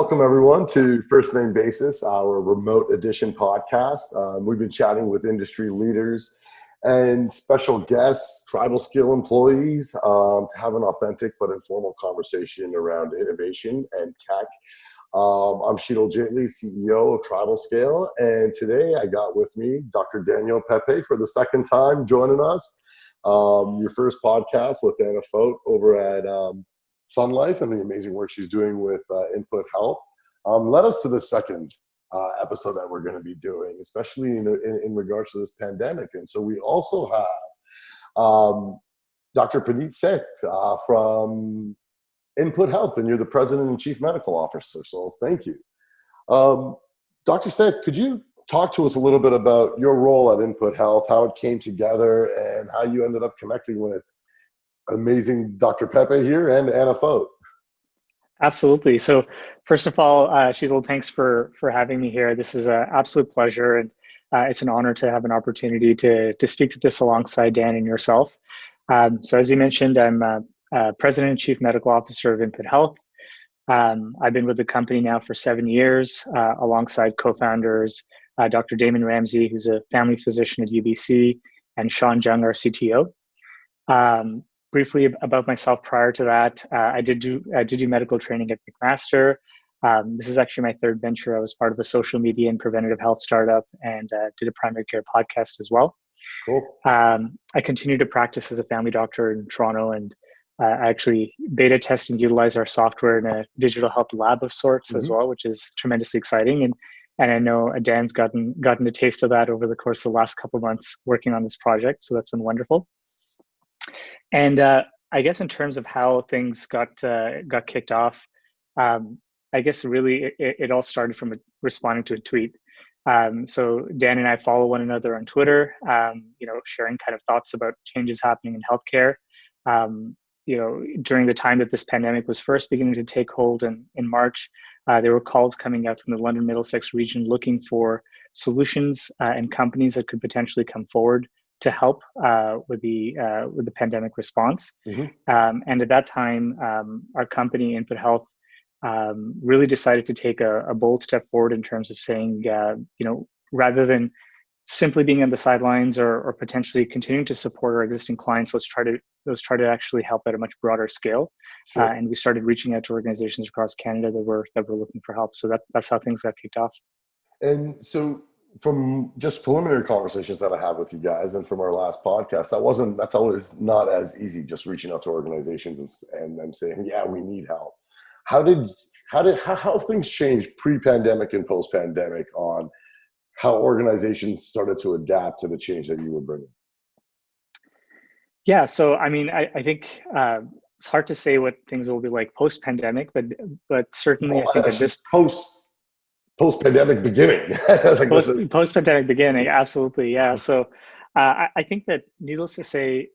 Welcome, everyone, to First Name Basis, our remote edition podcast. We've been chatting with industry leaders and special guests, TribalScale employees, to have an authentic but informal conversation around innovation and tech. I'm Sheetal, Jaitly, CEO of TribalScale, and today I got with me Dr. Danielle Pepe for the second time joining us. Your first podcast with Anna Fote over at Sun Life and the amazing work she's doing with InputHealth. Led us to the second episode that we're going to be doing, especially in regards to this pandemic. And so we also have Dr. Puneet Seth from InputHealth, and you're the president and chief medical officer. So thank you. Dr. Seth, could you talk to us a little bit about your role at InputHealth, how it came together, and how you ended up connecting with amazing Dr. Pepe here and Anna Fote? Absolutely. So first of all, Sheetal, thanks for having me here. This is an absolute pleasure, and it's an honor to have an opportunity to speak to this alongside Dan and yourself. So as you mentioned, I'm President and Chief Medical Officer of InputHealth. I've been with the company now for 7 years, alongside co-founders Dr. Damon Ramsey, who's a family physician at UBC, and Sean Jung, our CTO. Briefly about myself prior to that, I did do medical training at McMaster. This is actually my third venture. I was part of a social media and preventative health startup, and did a primary care podcast as well. Cool. I continue to practice as a family doctor in Toronto, and I actually beta test and utilize our software in a digital health lab of sorts as well, which is tremendously exciting. And I know Dan's gotten a taste of that over the course of the last couple of months working on this project. So that's been wonderful. And I guess in terms of how things got kicked off, I guess really it all started from responding to a tweet. So Dan and I follow one another on Twitter, sharing kind of thoughts about changes happening in healthcare. During the time that this pandemic was first beginning to take hold in March, there were calls coming out from the London Middlesex region looking for solutions and companies that could potentially come forward to help with the pandemic response. And at that time, our company, InputHealth, really decided to take a bold step forward in terms of saying, rather than simply being on the sidelines or potentially continuing to support our existing clients, let's try to actually help at a much broader scale. Sure. And we started reaching out to organizations across Canada that were looking for help. So that's how things got kicked off. And so, from just preliminary conversations that I have with you guys and from our last podcast, that's always not as easy, just reaching out to organizations and them saying, yeah, we need help. How things changed pre-pandemic and post-pandemic on how organizations started to adapt to the change that you were bringing? Yeah, so I mean, I think it's hard to say what things will be like post-pandemic, but certainly I think at this post-pandemic beginning. Post-pandemic beginning, absolutely, yeah. So I think that, needless to say,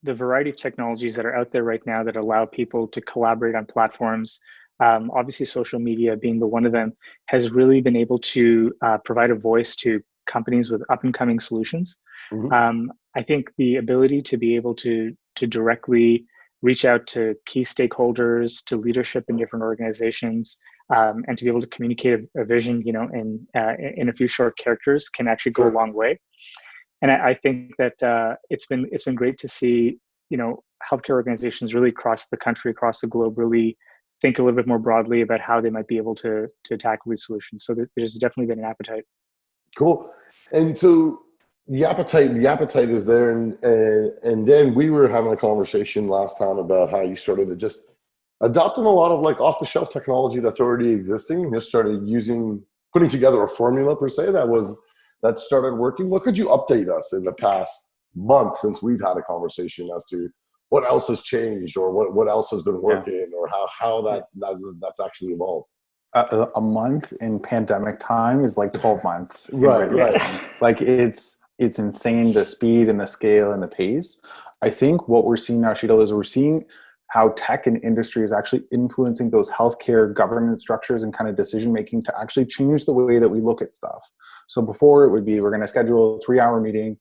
the variety of technologies that are out there right now that allow people to collaborate on platforms, obviously social media being the one of them, has really been able to provide a voice to companies with up-and-coming solutions. I think the ability to be able to directly reach out to key stakeholders, to leadership in different organizations, and to be able to communicate a vision, in a few short characters can actually go a long way. And I think that it's been great to see, healthcare organizations really across the country, across the globe, really think a little bit more broadly about how they might be able to tackle these solutions. So there's definitely been an appetite. Cool. And so the appetite is there. And then we were having a conversation last time about how you started to just adopting a lot of like off-the-shelf technology that's already existing, and just started putting together a formula per se that started working. What could you update us in the past month since we've had a conversation as to what else has changed, or what else has been working, or how that's actually evolved? A month in pandemic time is like 12 months. Right. Like it's insane, the speed and the scale and the pace. I think what we're seeing now, Sheetal, is we're seeing how tech and industry is actually influencing those healthcare governance structures and kind of decision-making to actually change the way that we look at stuff. So before, it would be, we're going to schedule a 3-hour meeting,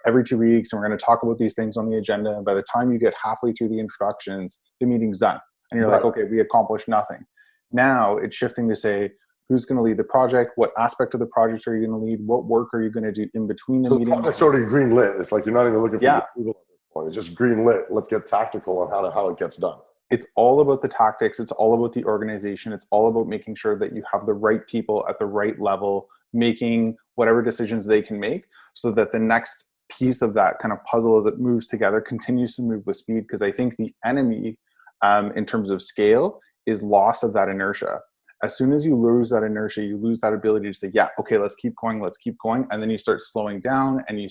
every 2 weeks, and we're going to talk about these things on the agenda. And by the time you get halfway through the introductions, the meeting's done. And you're like, okay, we accomplished nothing. Now it's shifting to say, who's going to lead the project? What aspect of the project are you going to lead? What work are you going to do in between the meetings? So the project's already green lit. It's like you're not even looking for Yeah. approval at this point. It's just green lit. Let's get tactical on how it gets done. It's all about the tactics. It's all about the organization. It's all about making sure that you have the right people at the right level, making whatever decisions they can make, so that the next piece of that kind of puzzle as it moves together continues to move with speed. Because I think the enemy in terms of scale is loss of that inertia. As soon as you lose that inertia, you lose that ability to say, yeah, okay, let's keep going. And then you start slowing down and you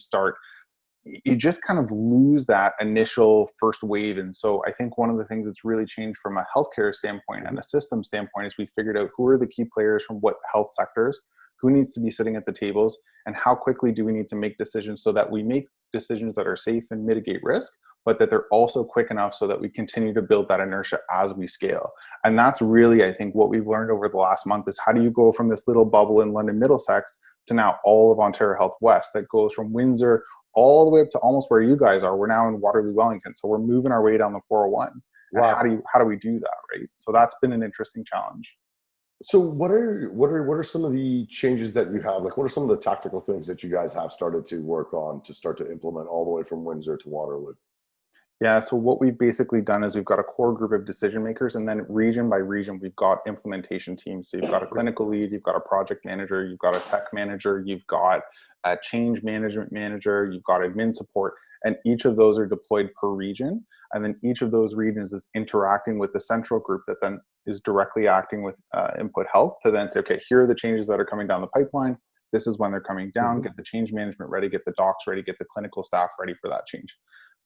just kind of lose that initial first wave. And so I think one of the things that's really changed from a healthcare standpoint and a system standpoint is we figured out who are the key players from what health sectors, who needs to be sitting at the tables, and how quickly do we need to make decisions so that we make decisions that are safe and mitigate risk, but that they're also quick enough so that we continue to build that inertia as we scale. And that's really, I think, what we've learned over the last month is how do you go from this little bubble in London Middlesex to now all of Ontario Health West that goes from Windsor all the way up to almost where you guys are. We're now in Waterloo, Wellington. So we're moving our way down the 401. Wow. And how do we do that, right? So that's been an interesting challenge. So what are some of the changes that you have? Like, what are some of the tactical things that you guys have started to work on to start to implement all the way from Windsor to Waterloo? Yeah, so what we've basically done is we've got a core group of decision makers, and then region by region, we've got implementation teams. So you've got a clinical lead, you've got a project manager, you've got a tech manager, you've got a change management manager, you've got admin support, and each of those are deployed per region. And then each of those regions is interacting with the central group that then is directly acting with InputHealth to then say, okay, here are the changes that are coming down the pipeline. This is when they're coming down, get the change management ready, get the docs ready, get the clinical staff ready for that change.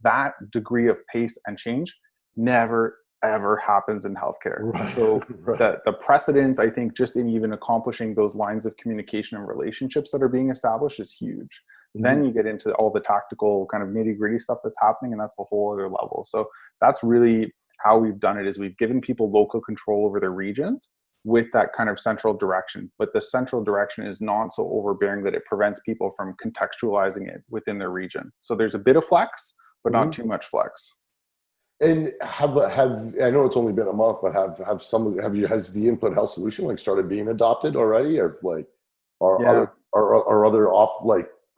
That degree of pace and change never, ever happens in healthcare. Right. So the precedence, I think, just in even accomplishing those lines of communication and relationships that are being established is huge. Then you get into all the tactical kind of nitty gritty stuff that's happening, and that's a whole other level. So that's really how we've done it, is we've given people local control over their regions with that kind of central direction. But the central direction is not so overbearing that it prevents people from contextualizing it within their region. So there's a bit of flex, but not too much flex. And have I know it's only been a has the InputHealth solution like started being adopted already, or like are other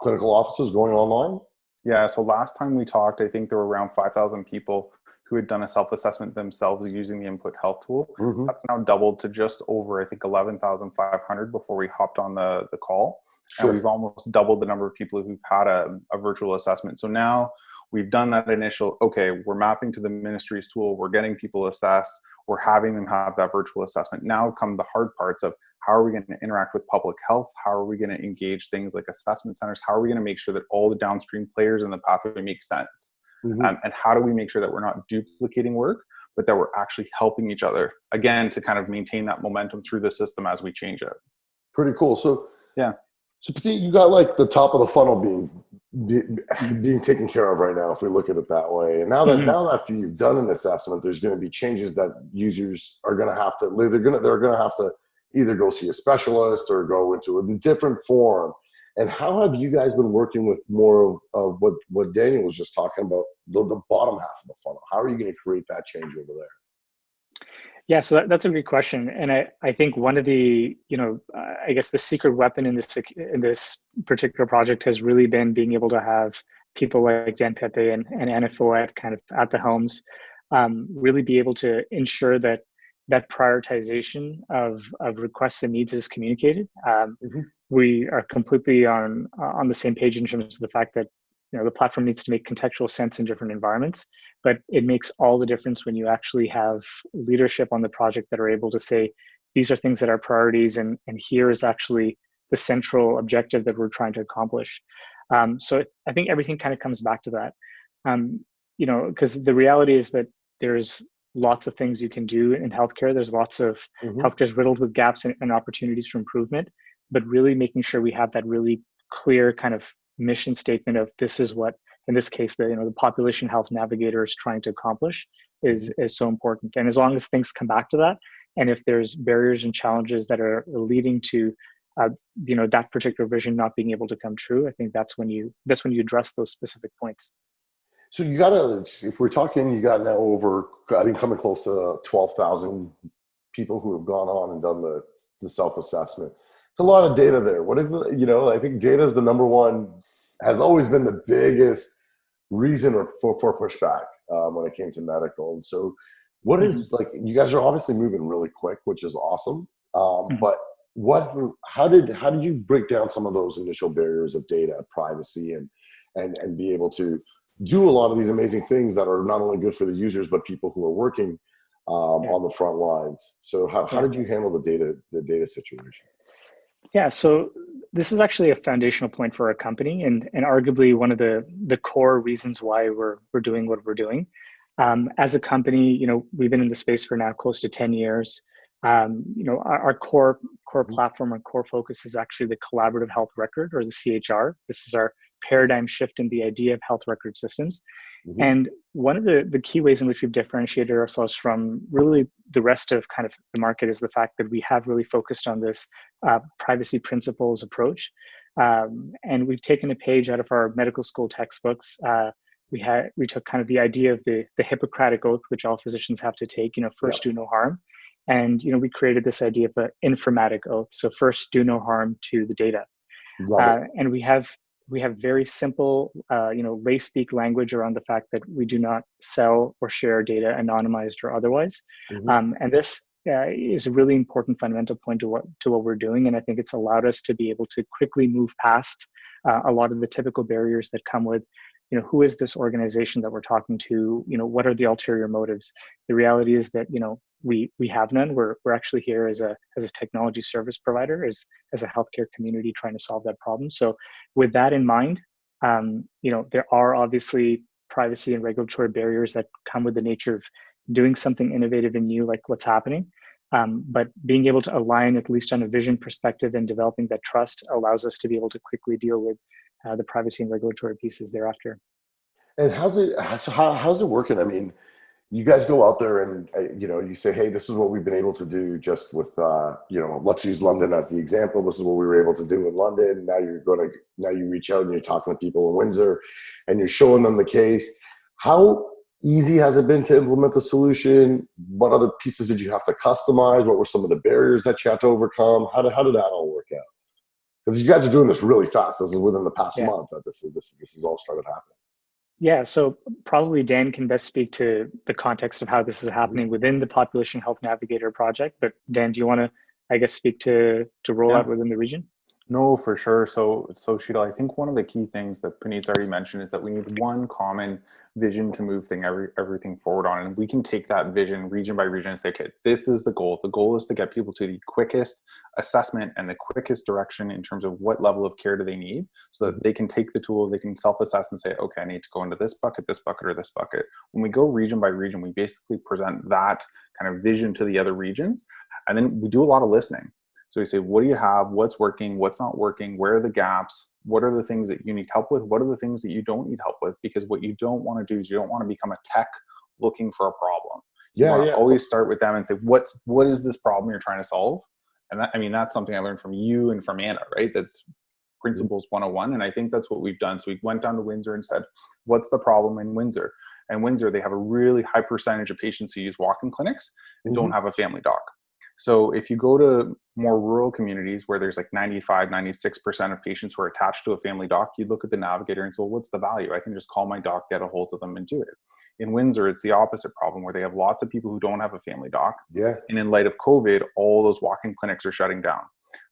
clinical offices going online? Yeah. So last time we talked, I think there were around 5,000 people who had done a self-assessment themselves using the InputHealth tool. That's now doubled to just over, I think, 11,500 before we hopped on the call. Sure. And we've almost doubled the number of people who've had a virtual assessment. So now we've done that initial, okay, we're mapping to the ministry's tool, we're getting people assessed, we're having them have that virtual assessment. Now come the hard parts of how are we going to interact with public health? How are we going to engage things like assessment centers? How are we going to make sure that all the downstream players in the pathway make sense? And how do we make sure that we're not duplicating work, but that we're actually helping each other, again, to kind of maintain that momentum through the system as we change it. Pretty cool. So yeah. So you got like the top of the funnel being taken care of right now, if we look at it that way. And now that now after you've done an assessment, there's going to be changes that users are going to have to. They're going to have to either go see a specialist or go into a different form. And how have you guys been working with more of what Daniel was just talking about, the bottom half of the funnel? How are you going to create that change over there? Yeah, so that's a great question, and I think one of the I guess the secret weapon in this particular project has really been being able to have people like Jen, Pepe, and Anna Foet kind of at the homes, really be able to ensure that prioritization of requests and needs is communicated. We are completely on the same page in terms of the fact that the platform needs to make contextual sense in different environments, but it makes all the difference when you actually have leadership on the project that are able to say, these are things that are priorities, and here is actually the central objective that we're trying to accomplish. So I think everything kind of comes back to that, because the reality is that there's lots of things you can do in healthcare. There's lots of healthcare is riddled with gaps and opportunities for improvement, but really making sure we have that really clear kind of mission statement of this is what, in this case, the population health navigator is trying to accomplish is so important. And as long as things come back to that, and if there's barriers and challenges that are leading to that particular vision not being able to come true, I think that's when you address those specific points. So if we're talking, you got now over, I think, coming close to 12,000 people who have gone on and done the self-assessment. It's a lot of data there. What if, I think data is the number one, has always been the biggest reason for pushback when it came to medical. And so what is, like, you guys are obviously moving really quick, which is awesome. But how did you break down some of those initial barriers of data privacy and be able to do a lot of these amazing things that are not only good for the users, but people who are working on the front lines? So how did you handle the data situation? Yeah, so this is actually a foundational point for our company, and arguably one of the core reasons why we're doing what we're doing. As a company, we've been in the space for now close to 10 years. Our core platform and core focus is actually the collaborative health record, or the CHR. This is our paradigm shift in the idea of health record systems. And one of the key ways in which we've differentiated ourselves from really the rest of kind of the market is the fact that we have really focused on this privacy principles approach. And we've taken a page out of our medical school textbooks. We took kind of the idea of the Hippocratic Oath, which all physicians have to take, first do no harm. And, we created this idea of an informatic oath. So first do no harm to the data. And we have very simple, lay speak language around the fact that we do not sell or share data anonymized or otherwise. And this is a really important fundamental point to what we're doing. And I think it's allowed us to be able to quickly move past a lot of the typical barriers that come with, who is this organization that we're talking to? What are the ulterior motives? The reality is that, we have none. We're actually here as a technology service provider, as a healthcare community trying to solve that problem. So with that in mind, there are obviously privacy and regulatory barriers that come with the nature of doing something innovative and new, like what's happening. But being able to align, at least on a vision perspective, and developing that trust allows us to be able to quickly deal with the privacy and regulatory pieces thereafter. And how's it working? I mean, you guys go out there and, you say, hey, this is what we've been able to do just with, let's use London as the example. This is what we were able to do in London. Now you reach out and you're talking to people in Windsor and you're showing them the case. How easy has it been to implement the solution? What other pieces did you have to customize? What were some of the barriers that you had to overcome? How did that all work out? Because you guys are doing this really fast. This is within the past month that this is all started happening. Yeah, so probably Dan can best speak to the context of how this is happening within the Population Health Navigator project. But Dan, do you want to, I guess, speak to rollout within the region? No, for sure. So Sheetal, I think one of the key things that Puneet's already mentioned is that we need one common vision to move everything forward on. And we can take that vision region by region and say, okay, this is the goal. The goal is to get people to the quickest assessment and the quickest direction in terms of what level of care do they need, so that they can take the tool, they can self-assess and say, okay, I need to go into this bucket, or this bucket. When we go region by region, we basically present that kind of vision to the other regions. And then we do a lot of listening. So we say, what do you have? What's working? What's not working? Where are the gaps? What are the things that you need help with? What are the things that you don't need help with? Because what you don't want to do is you don't want to become a tech looking for a problem. You want to always start with them and say, what is this problem you're trying to solve? And that's something I learned from you and from Anna, right? That's Principles 101. And I think that's what we've done. So we went down to Windsor and said, what's the problem in Windsor? And Windsor, they have a really high percentage of patients who use walk-in clinics and don't have a family doc. So if you go to more rural communities where there's like 95, 96% of patients who are attached to a family doc, you look at the navigator and say, well, what's the value? I can just call my doc, get a hold of them and do it. In Windsor, it's the opposite problem where they have lots of people who don't have a family doc. Yeah. And in light of COVID, all those walk-in clinics are shutting down.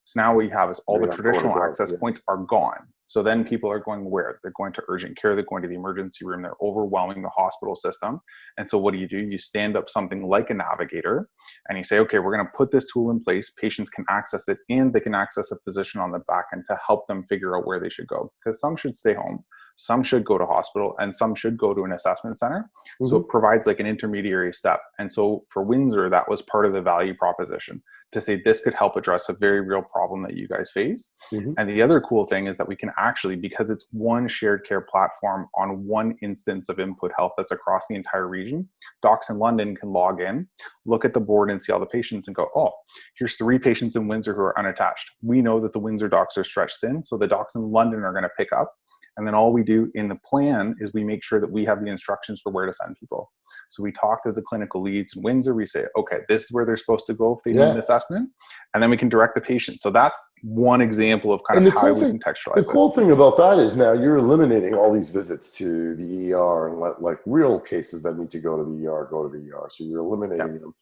So now what you have is all the traditional access points are gone. So then people are going where? They're going to urgent care, they're going to the emergency room, they're overwhelming the hospital system. And so what do? You stand up something like a navigator and you say, okay, we're going to put this tool in place. Patients can access it and they can access a physician on the back end to help them figure out where they should go. Because some should stay home, some should go to hospital, and some should go to an assessment center. So it provides like an intermediary step. And so for Windsor, that was part of the value proposition, to say this could help address a very real problem that you guys face. And the other cool thing is that we can actually, because it's one shared care platform on one instance of InputHealth that's across the entire region, docs in London can log in, look at the board and see all the patients and go, oh, here's 3 patients in Windsor who are unattached. We know that the Windsor docs are stretched thin, so the docs in London are going to pick up. And then all we do in the plan is we make sure that we have the instructions for where to send people. So we talk to the clinical leads in Windsor. We say, okay, this is where they're supposed to go if they need an assessment. And then we can direct the patient. So that's one example of kind of how we contextualize it. The cool thing about that is now you're eliminating all these visits to the ER and like real cases that need to go to the ER, go to the ER. So you're eliminating them.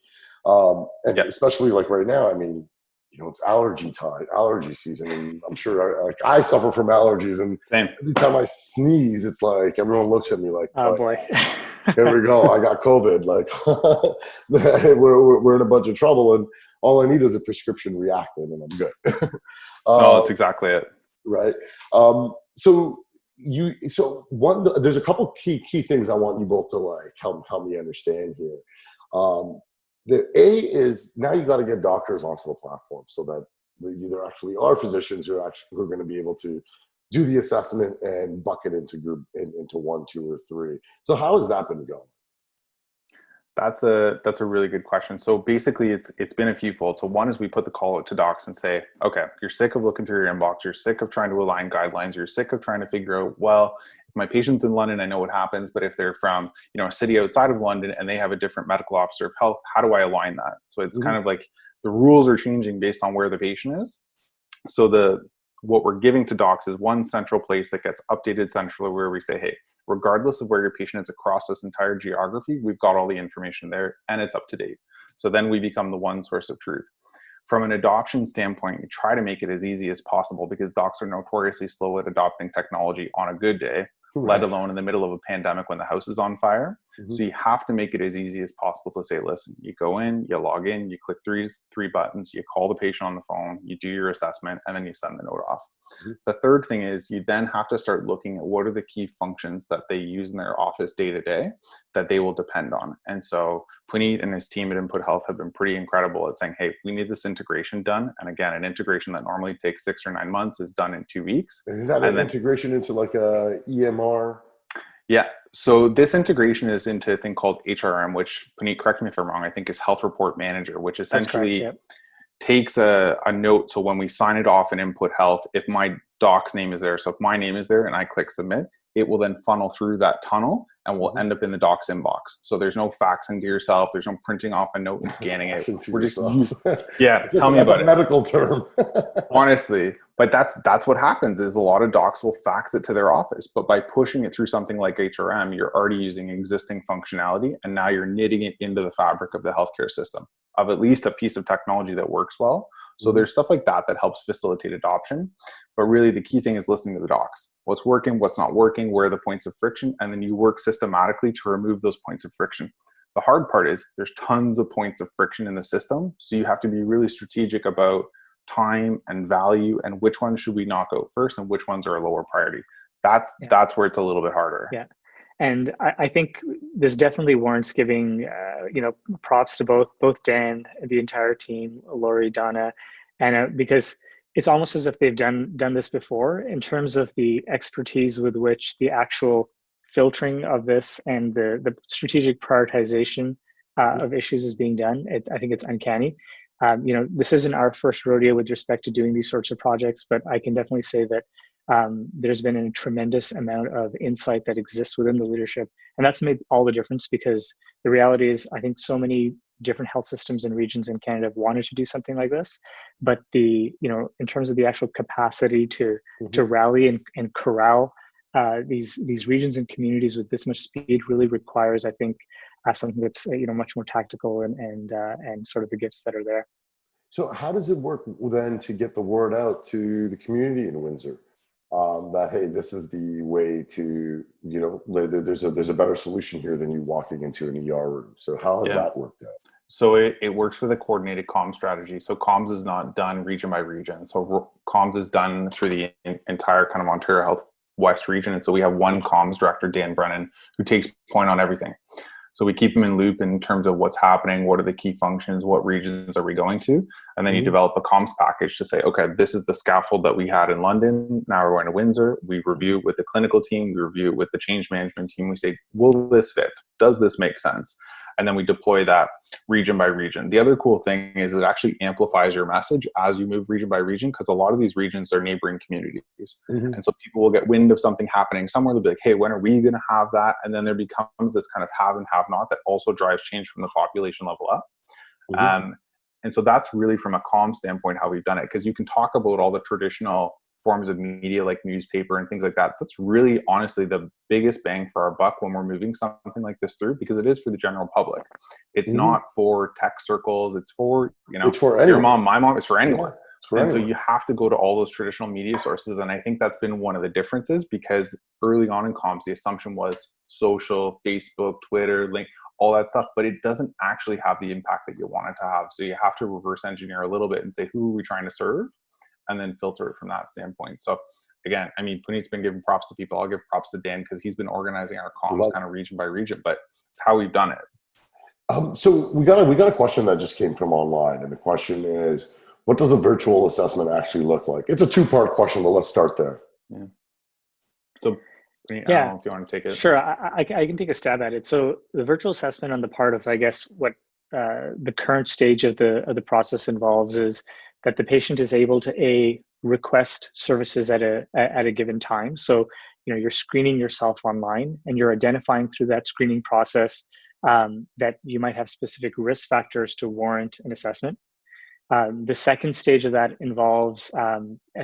And especially like right now, I mean, you know, it's allergy season, and I'm sure I suffer from allergies, and every time I sneeze, it's like everyone looks at me like, oh boy, here we go, I got COVID. Like we're in a bunch of trouble, and all I need is a prescription reactant, and I'm good. No, that's exactly it. Right. There's a couple key things I want you both to like help me understand here. The A is now you got to get doctors onto the platform so that there actually are physicians who are going to be able to do the assessment and bucket into 1, 2, or 3. So how has that been going? That's a really good question. So basically it's been a few-fold. So one is we put the call out to docs and say, okay, you're sick of looking through your inbox, you're sick of trying to align guidelines, you're sick of trying to figure out, well, if my patient's in London, I know what happens, but if they're from, you know, a city outside of London and they have a different medical officer of health, how do I align that? So it's kind of like the rules are changing based on where the patient is. So what we're giving to docs is one central place that gets updated centrally where we say, hey, regardless of where your patient is across this entire geography, we've got all the information there and it's up to date. So then we become the one source of truth. From an adoption standpoint, we try to make it as easy as possible because docs are notoriously slow at adopting technology on a good day, let alone in the middle of a pandemic when the house is on fire. So you have to make it as easy as possible to say, listen, you go in, you log in, you click three buttons, you call the patient on the phone, you do your assessment, and then you send the note off. The third thing is you then have to start looking at what are the key functions that they use in their office day to day that they will depend on. And so Puneet and his team at InputHealth have been pretty incredible at saying, hey, we need this integration done. And again, an integration that normally takes 6 or 9 months is done in 2 weeks. Is that an integration into like a EMR? Yeah. So this integration is into a thing called HRM, which, Puneet, correct me if I'm wrong, I think is Health Report Manager, which essentially takes a note. So when we sign it off in InputHealth, if my doc's name is there, so if my name is there and I click submit, it will then funnel through that tunnel and will end up in the doc's inbox. So there's no faxing to yourself. There's no printing off a note and scanning it. We're just tell me about it. Medical term. Honestly, but that's what happens is a lot of docs will fax it to their office, but by pushing it through something like HRM, you're already using existing functionality and now you're knitting it into the fabric of the healthcare system of at least a piece of technology that works well. So there's stuff like that helps facilitate adoption. But really the key thing is listening to the docs. What's working, what's not working, where are the points of friction, and then you work systematically to remove those points of friction. The hard part is there's tons of points of friction in the system. So you have to be really strategic about time and value and which ones should we knock out first and which ones are a lower priority. That's where it's a little bit harder. Yeah. And I think this definitely warrants giving, props to both Dan, the entire team, Lori, Donna, and because it's almost as if they've done this before in terms of the expertise with which the actual filtering of this and the strategic prioritization of issues is being done. I think it's uncanny. This isn't our first rodeo with respect to doing these sorts of projects, but I can definitely say that there's been a tremendous amount of insight that exists within the leadership. And that's made all the difference because the reality is I think so many different health systems and regions in Canada have wanted to do something like this. But in terms of the actual capacity to rally and corral these regions and communities with this much speed really requires, I think, something that's much more tactical and sort of the gifts that are there. So how does it work then to get the word out to the community in Windsor? That, hey, this is the way to, there's a better solution here than you walking into an ER room. So how has that worked out? So it works with a coordinated comms strategy. So comms is not done region by region. So comms is done through the entire kind of Ontario Health West region. And so we have one comms director, Dan Brennan, who takes point on everything. So we keep them in loop in terms of what's happening, what are the key functions, what regions are we going to, and then you develop a comms package to say, okay, this is the scaffold that we had in London, now we're going to Windsor, we review it with the clinical team, we review it with the change management team, we say, will this fit? Does this make sense? and then we deploy that region by region. The other cool thing is it actually amplifies your message as you move region by region, because a lot of these regions are neighboring communities. And so people will get wind of something happening somewhere. They'll be like, hey, when are we going to have that? And then there becomes this kind of have and have not that also drives change from the population level up. And so that's really from a comm standpoint how we've done it, because you can talk about all the traditional forms of media like newspaper and things like that. That's really honestly the biggest bang for our buck when we're moving something like this through, because it is for the general public. It's not for tech circles. It's for, it's for your mom, my mom. It's for anyone. So you have to go to all those traditional media sources. And I think that's been one of the differences, because early on in comms, the assumption was social, Facebook, Twitter, link, all that stuff, but it doesn't actually have the impact that you want it to have. So you have to reverse engineer a little bit and say, who are we trying to serve? And then filter it from that standpoint. So again, I mean, Puneet's been giving props to people. I'll give props to Dan because he's been organizing our comms kind of region by region, but it's how we've done it. So we got a question that just came from online. And the question is, what does a virtual assessment actually look like? It's a two-part question, but let's start there. So Puneet, I don't know if you want to take it. Sure, I can take a stab at it. So the virtual assessment on the part of, I guess, what the current stage of the process involves is that the patient is able to request services at a given time. So you're screening yourself online, and you're identifying through that screening process that you might have specific risk factors to warrant an assessment. The second stage of that involves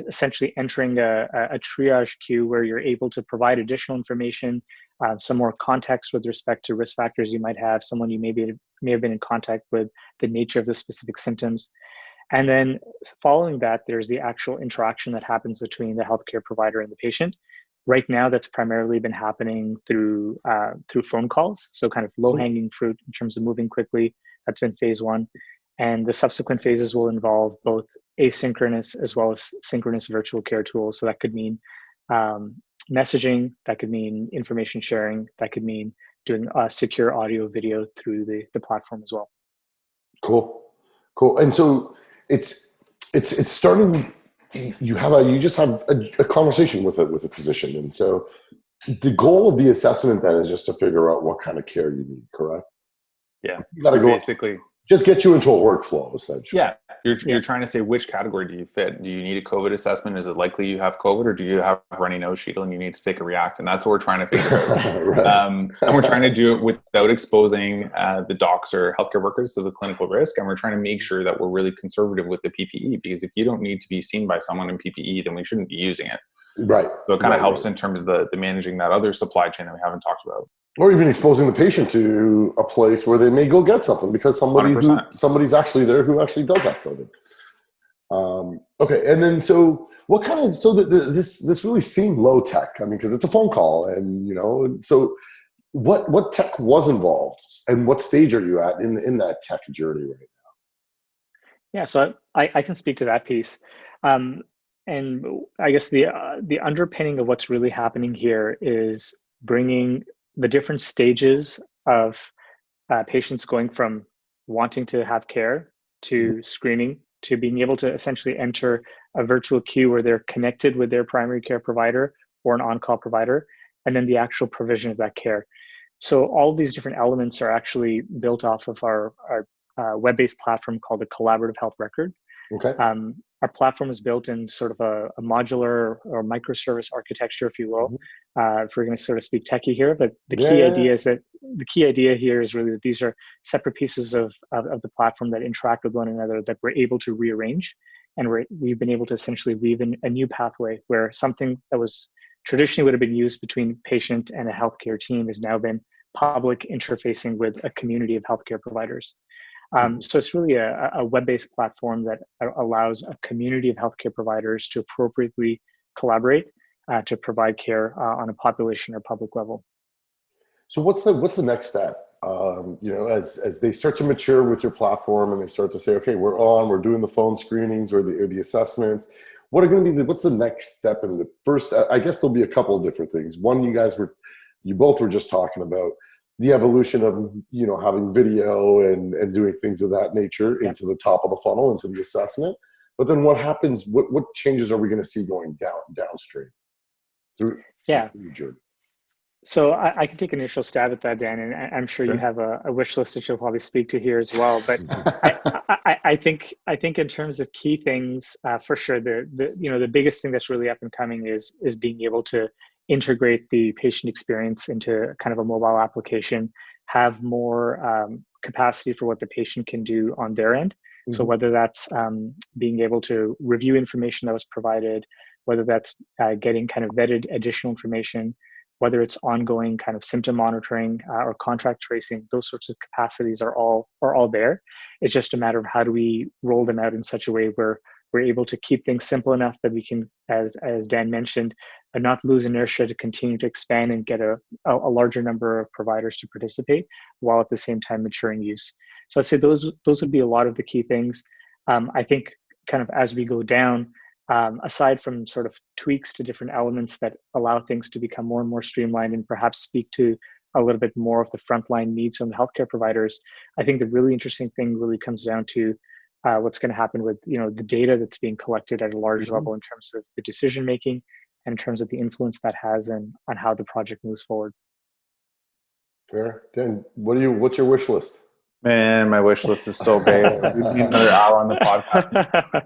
essentially entering a triage queue where you're able to provide additional information, some more context with respect to risk factors you might have, someone you may have been in contact with, the nature of the specific symptoms. And then following that, there's the actual interaction that happens between the healthcare provider and the patient. Right now, that's primarily been happening through phone calls. So kind of low-hanging fruit in terms of moving quickly. That's been phase one. And the subsequent phases will involve both asynchronous as well as synchronous virtual care tools. So that could mean messaging, that could mean information sharing, that could mean doing secure audio, video through the platform as well. Cool. And so it's starting. You just have a conversation with a physician, and so the goal of the assessment then is just to figure out what kind of care you need. Correct? Yeah. You got to go basically. Just get you into a workflow, essentially. Yeah. You're trying to say which category do you fit? Do you need a COVID assessment? Is it likely you have COVID, or do you have runny nose, Sheetal, and you need to take a React? And that's what we're trying to figure out. Right. And we're trying to do it without exposing the docs or healthcare workers to the clinical risk. And we're trying to make sure that we're really conservative with the PPE, because if you don't need to be seen by someone in PPE, then we shouldn't be using it. Right. So it kind of helps in terms of the managing that other supply chain that we haven't talked about. Or even exposing the patient to a place where they may go get something because somebody's actually there who actually does have COVID. Okay, and then so what kind of this really seemed low tech. I mean, because it's a phone call, and so what tech was involved, and what stage are you at in that tech journey right now? Yeah, so I can speak to that piece, and I guess the underpinning of what's really happening here is bringing the different stages of patients going from wanting to have care to screening to being able to essentially enter a virtual queue where they're connected with their primary care provider or an on-call provider, and then the actual provision of that care. So all of these different elements are actually built off of our web-based platform called the Collaborative Health Record. Okay. Our platform is built in sort of a modular or microservice architecture, if you will. If we're going to sort of speak techie here, but the key idea here is really that these are separate pieces of the platform that interact with one another that we're able to rearrange, and we've been able to essentially weave in a new pathway where something that was traditionally would have been used between patient and a healthcare team has now been public interfacing with a community of healthcare providers. So it's really a web-based platform that allows a community of healthcare providers to appropriately collaborate to provide care on a population or public level. So what's the next step? As they start to mature with your platform and they start to say, okay, we're doing the phone screenings or the assessments. What are going to be what's the next step in the first? I guess there'll be a couple of different things. One, you both were just talking about the evolution of having video and doing things of that nature into the top of the funnel, into the assessment. But then what happens? What changes are we going to see going downstream through your journey? So I can take an initial stab at that, Dan, and I'm sure you have a wish list that you'll probably speak to here as well. But I think in terms of key things, for sure, the biggest thing that's really up and coming is being able to integrate the patient experience into kind of a mobile application, have more capacity for what the patient can do on their end. So whether that's being able to review information that was provided, whether that's getting kind of vetted additional information, whether it's ongoing kind of symptom monitoring or contact tracing, those sorts of capacities are all there. It's just a matter of how do we roll them out in such a way where we're able to keep things simple enough that we can, as Dan mentioned, not lose inertia to continue to expand and get a larger number of providers to participate, while at the same time maturing use. So I'd say those would be a lot of the key things. I think kind of as we go down, aside from sort of tweaks to different elements that allow things to become more and more streamlined and perhaps speak to a little bit more of the frontline needs from the healthcare providers, I think the really interesting thing really comes down to what's going to happen with the data that's being collected at a large level in terms of the decision making and in terms of the influence that has on how the project moves forward. Fair. Dan, what's your wish list? Man, my wish list is so big. We need another hour on the podcast.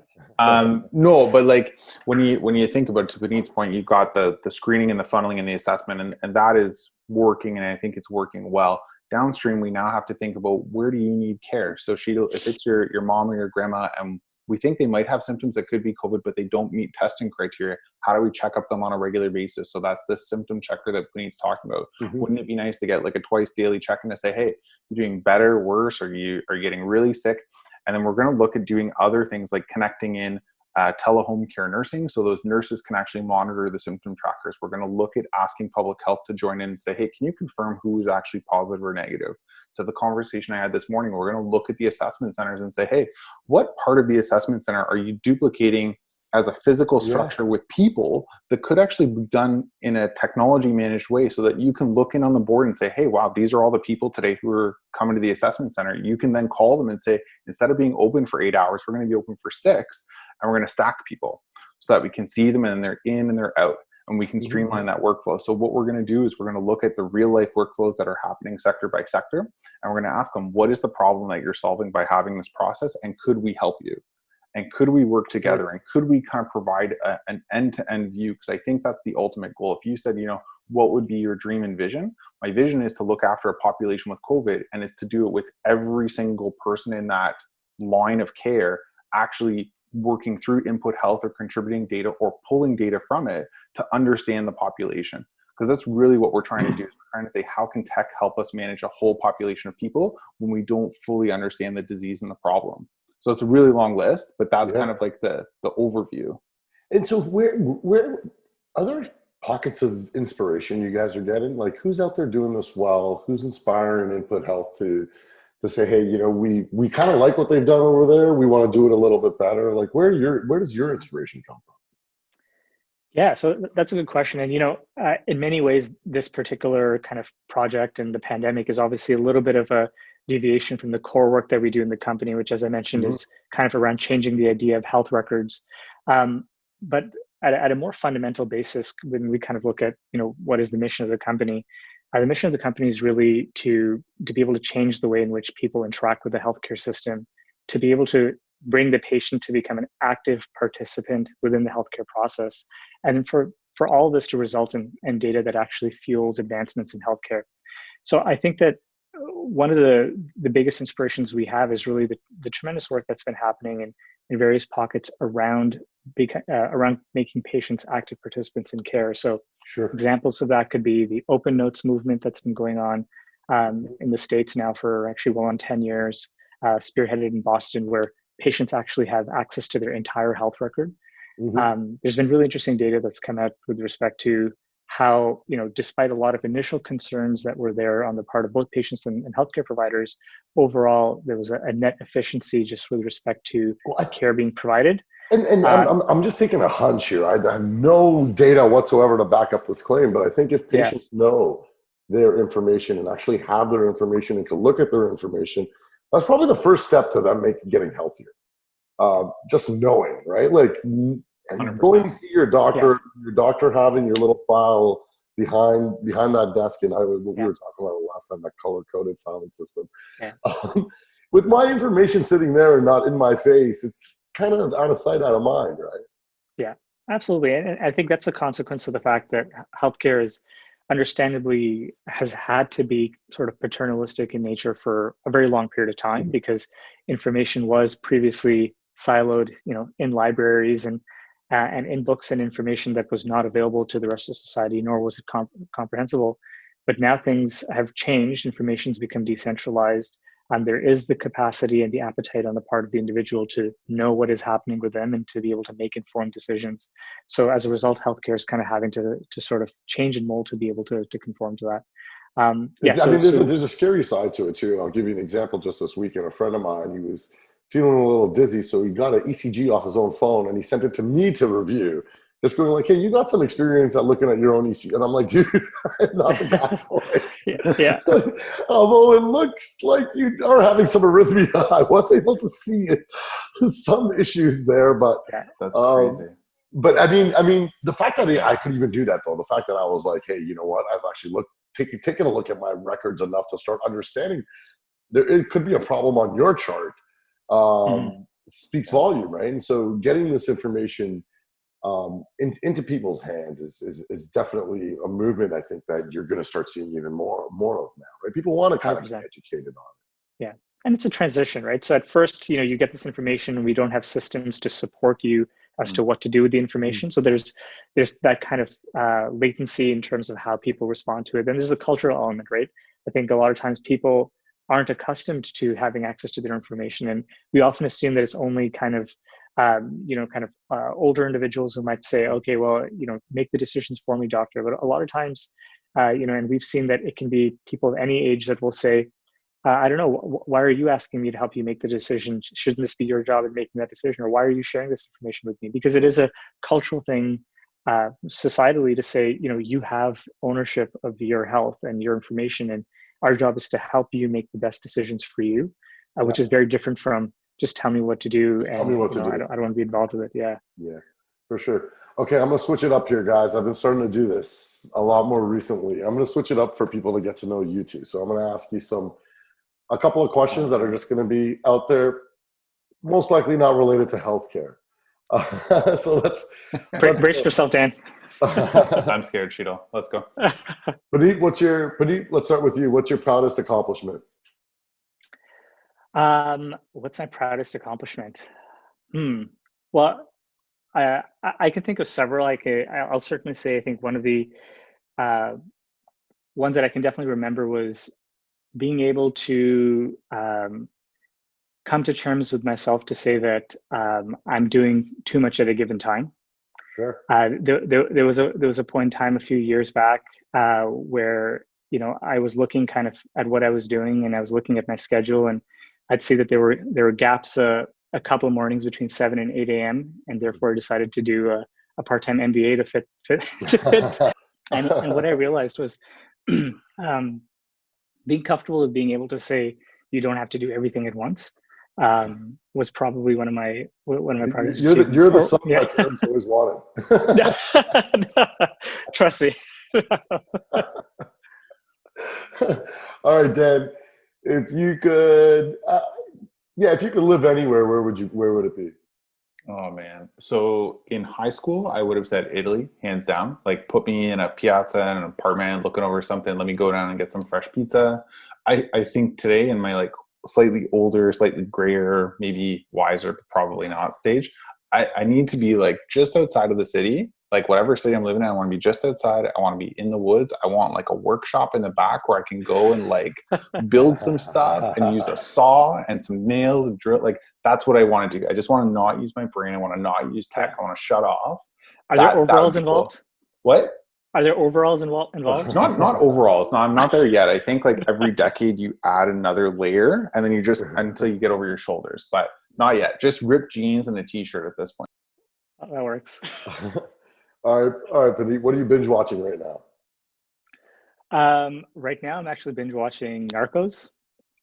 No, but like when you think about it, to Puneet's point, you've got the screening and the funneling and the assessment, and that is working, and I think it's working well. Downstream, we now have to think about where do you need care. So Sheetal, if it's your mom or your grandma, and we think they might have symptoms that could be COVID, but they don't meet testing criteria, how do we check up them on a regular basis? So that's the symptom checker that Puneet's talking about. Wouldn't it be nice to get like a twice daily check-in to say, hey, you're doing better, worse, or are you getting really sick? And then we're going to look at doing other things like connecting in telehome care nursing, so those nurses can actually monitor the symptom trackers. We're going to look at asking public health to join in and say, hey, can you confirm who is actually positive or negative? To the conversation I had this morning, we're going to look at the assessment centers and say, hey, what part of the assessment center are you duplicating as a physical structure with people that could actually be done in a technology managed way, so that you can look in on the board and say, hey, wow, these are all the people today who are coming to the assessment center. You can then call them and say, instead of being open for 8 hours, we're going to be open for 6, and we're going to stack people so that we can see them and they're in and they're out, and we can streamline that workflow. So what we're going to do is we're going to look at the real life workflows that are happening sector by sector, and we're going to ask them, what is the problem that you're solving by having this process, and could we help you? And could we work together? And could we kind of provide an end-to-end view? Because I think that's the ultimate goal. If you said, what would be your dream and vision? My vision is to look after a population with COVID, and it's to do it with every single person in that line of care actually working through InputHealth or contributing data or pulling data from it to understand the population. Because that's really what we're trying to do. We're trying to say, how can tech help us manage a whole population of people when we don't fully understand the disease and the problem? So it's a really long list, but that's kind of like the overview. And so where are there pockets of inspiration you guys are getting? Like, who's out there doing this well? Who's inspiring InputHealth to say, hey, we kind of like what they've done over there. We want to do it a little bit better. Like, where does your inspiration come from? Yeah, so that's a good question. And, in many ways, this particular kind of project and the pandemic is obviously a little bit of a deviation from the core work that we do in the company, which, as I mentioned, is kind of around changing the idea of health records. But at a more fundamental basis, when we kind of look at, what is the mission of the company, the mission of the company is really to be able to change the way in which people interact with the healthcare system, to be able to bring the patient to become an active participant within the healthcare process, and for all of this to result in data that actually fuels advancements in healthcare. So I think that one of the biggest inspirations we have is really the tremendous work that's been happening in various pockets around making patients active participants in care. So examples of that could be the open notes movement that's been going on in the States now for actually well on 10 years, spearheaded in Boston, where patients actually have access to their entire health record. There's been really interesting data that's come out with respect to how, despite a lot of initial concerns that were there on the part of both patients and healthcare providers, overall, there was a net efficiency just with respect to care being provided. And I'm just taking a hunch here. I have no data whatsoever to back up this claim, but I think if patients know their information and actually have their information and can look at their information, that's probably the first step to them getting healthier. Just knowing, right? Like, and going to see your doctor, your doctor having your little file, behind that desk, and we were talking about last time, that color-coded filing system. Yeah. With my information sitting there and not in my face, it's kind of out of sight, out of mind, right? Yeah, absolutely. And I think that's a consequence of the fact that healthcare is understandably has had to be sort of paternalistic in nature for a very long period of time, because information was previously siloed, in libraries and in books and information that was not available to the rest of society, nor was it comprehensible. But now things have changed. Information's become decentralized. There is the capacity and the appetite on the part of the individual to know what is happening with them and to be able to make informed decisions. So as a result, healthcare is kind of having to sort of change and mold to be able to conform to that. There's a scary side to it too. And I'll give you an example. Just this weekend, a friend of mine, he was feeling a little dizzy, so he got an ECG off his own phone and he sent it to me to review. Just going like, hey, you got some experience at looking at your own ECG. And I'm like, dude, I'm not the guy for it. Yeah. Although it looks like you are having some arrhythmia, I was able to see some issues there, but that's crazy. But I mean, the fact that I could even do that, though, the fact that I was like, hey, you know what? I've actually taken a look at my records enough to start understanding it could be a problem on your chart. Speaks volume, right? And so getting this information into people's hands is definitely a movement, I think, that you're going to start seeing even more of now, right? People want to kind of be educated on it. Yeah, and it's a transition, right? So at first, you get this information and we don't have systems to support you as to what to do with the information. So there's that kind of latency in terms of how people respond to it. Then there's a cultural element, right? I think a lot of times people aren't accustomed to having access to their information, and we often assume that it's only kind of older individuals who might say, okay, well, make the decisions for me, doctor. But a lot of times, and we've seen that it can be people of any age that will say, I don't know, why are you asking me to help you make the decision? Shouldn't this be your job in making that decision? Or why are you sharing this information with me? Because it is a cultural thing, societally, to say, you have ownership of your health and your information, and our job is to help you make the best decisions for you, which is very different from just tell me what to do. And I don't want to be involved with it. Yeah, for sure. Okay, I'm going to switch it up here, guys. I've been starting to do this a lot more recently. I'm going to switch it up for people to get to know you too. So I'm going to ask you a couple of questions that are just going to be out there, most likely not related to healthcare. So let's brace yourself, Dan. I'm scared, Sheetal. Let's go. Puneet, let's start with you. What's your proudest accomplishment? What's my proudest accomplishment? Well, I can think of several. I'll certainly say, I think one of the ones that I can definitely remember was being able to come to terms with myself to say that I'm doing too much at a given time. Sure. There was a point in time a few years back where I was looking kind of at what I was doing, and I was looking at my schedule, and I'd see that there were gaps a couple of mornings between 7 and 8 a.m. and therefore I decided to do a part-time MBA to fit. And what I realized was being comfortable with being able to say you don't have to do everything at once was probably one of my proudest achievements. You're the son my parents always wanted. Trust me. All right, Dan. If you could live anywhere, where would it be? Oh man. So in high school, I would have said Italy, hands down. Like, put me in a piazza in an apartment, looking over something. Let me go down and get some fresh pizza. I think today, in my like slightly older, slightly grayer, maybe wiser, but probably not stage, I need to be like just outside of the city. Like whatever city I'm living in, I want to be just outside. I want to be in the woods. I want like a workshop in the back where I can go and like build some stuff and use a saw and some nails and drill. Like, that's what I want to do. I just want to not use my brain. I want to not use tech. I want to shut off. Are there overalls involved? Cool. What? Are there overalls involved? Not overalls. No, I'm not there yet. I think like every decade you add another layer, and then you just until you get over your shoulders. But not yet. Just ripped jeans and a t-shirt at this point. Oh, that works. All right, Puneet. What are you binge watching right now? Right now, I'm actually binge watching Narcos.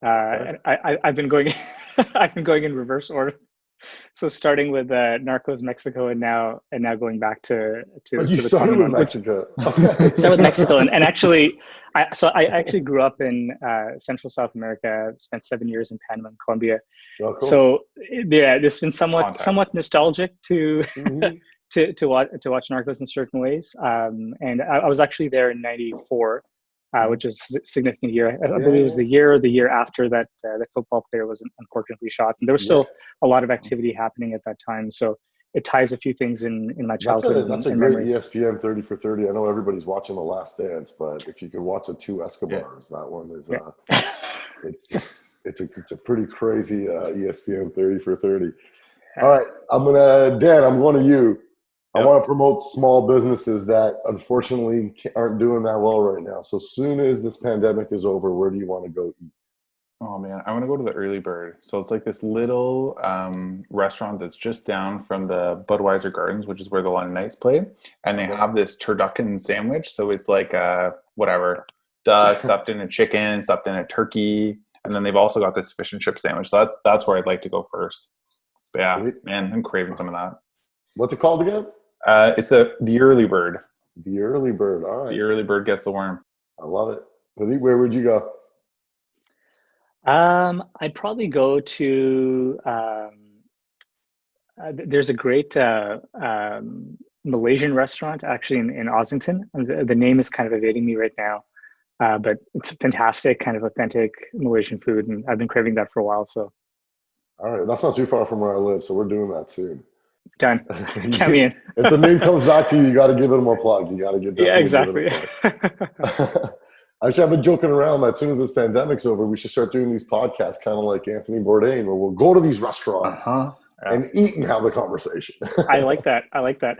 And I've been going, I've been going in reverse order. So starting with Narcos Mexico, and now going back to you the started with Colombian, Mexico. Okay. Started with Mexico, and actually, I actually grew up in Central South America. Spent 7 years in Panama and Colombia. Oh, cool. So yeah, this has been somewhat nostalgic to Mm-hmm. to watch Narcos in certain ways. And I was actually there in '94, which is a significant year. I believe it was the year after that that football player was unfortunately shot, and there was still a lot of activity happening at that time. So it ties a few things in my childhood. That's a and great memories. ESPN 30 for 30. I know everybody's watching The Last Dance, but if you could watch the two Escobars, that one is it's a pretty crazy ESPN 30 for 30. All right, Dan, I'm going to you. I want to promote small businesses that unfortunately aren't doing that well right now. So soon as this pandemic is over, where do you want to go eat? Oh man, I want to go to the Early Bird. So it's like this little restaurant that's just down from the Budweiser Gardens, which is where the London Knights play. And they have this turducken sandwich. So it's like duck stuffed in a chicken, stuffed in a turkey. And then they've also got this fish and chip sandwich. So that's where I'd like to go first. But yeah, man, I'm craving some of that. What's it called again? It's the Early Bird. The Early Bird. All right. The Early Bird gets the worm. I love it. Puneet, where would you go? I'd probably go to there's a great Malaysian restaurant actually in Ossington. The name is kind of evading me right now, but it's fantastic, kind of authentic Malaysian food, and I've been craving that for a while. So, all right, that's not too far from where I live, so we're doing that soon. Done. Count me in. If the name comes back to you, you got to give it a plug. You got to give exactly. Actually, I've been joking around that as soon as this pandemic's over, we should start doing these podcasts kind of like Anthony Bourdain, where we'll go to these restaurants and eat and have the conversation. I like that.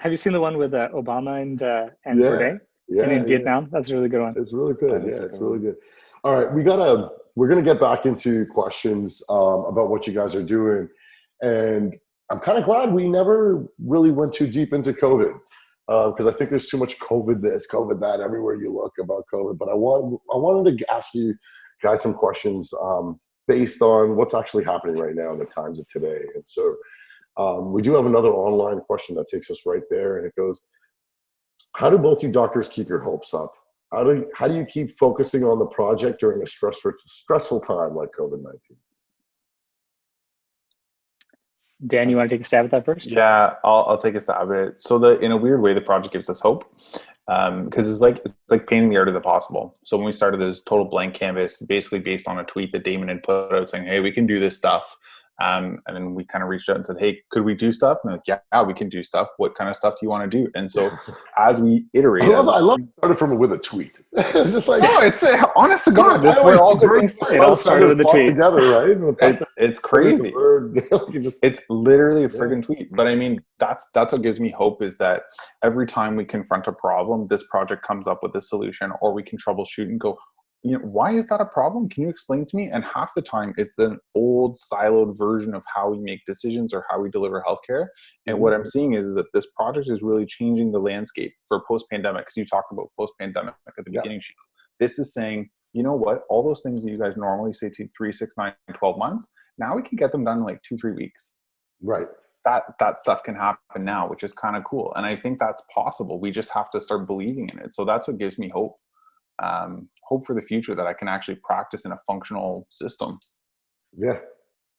Have you seen the one with Obama and Bourdain? And in Vietnam? That's a really good one. It's really good. It's really good. All right, we're gonna get back into questions about what you guys are doing, and I'm kind of glad we never really went too deep into COVID. Because I think there's too much COVID this, COVID that, everywhere you look about COVID. But I wanted to ask you guys some questions based on what's actually happening right now in the times of today. And so we do have another online question that takes us right there. And it goes, how do both you doctors keep your hopes up? How do you keep focusing on the project during a stressful time like COVID-19? Dan, you want to take a stab at that first? Yeah, I'll take a stab at it. So in a weird way, the project gives us hope because it's like painting the art of the possible. So when we started this total blank canvas, basically based on a tweet that Damon had put out saying, "Hey, we can do this stuff," and then we kind of reached out and said, "Hey, could we do stuff?" And they're like, "Yeah, we can do stuff. What kind of stuff do you want to do?" And so as we iterate, I love started with a tweet. It's just like, no, it's honest to God. That's where all good things it all started with the tweet together, right? It's crazy. It's literally a friggin' tweet. But I mean, that's what gives me hope is that every time we confront a problem, this project comes up with a solution, or we can troubleshoot and go, why is that a problem? Can you explain to me? And half the time it's an old siloed version of how we make decisions or how we deliver healthcare. And what I'm seeing is that this project is really changing the landscape for post-pandemic. Because you talked about post-pandemic at the beginning. This is saying, you know what? All those things that you guys normally say to 3, 6, 9, 12 months, now we can get them done in like 2-3 weeks. Right. That stuff can happen now, which is kind of cool. And I think that's possible. We just have to start believing in it. So that's what gives me hope. Hope for the future that I can actually practice in a functional system. Yeah.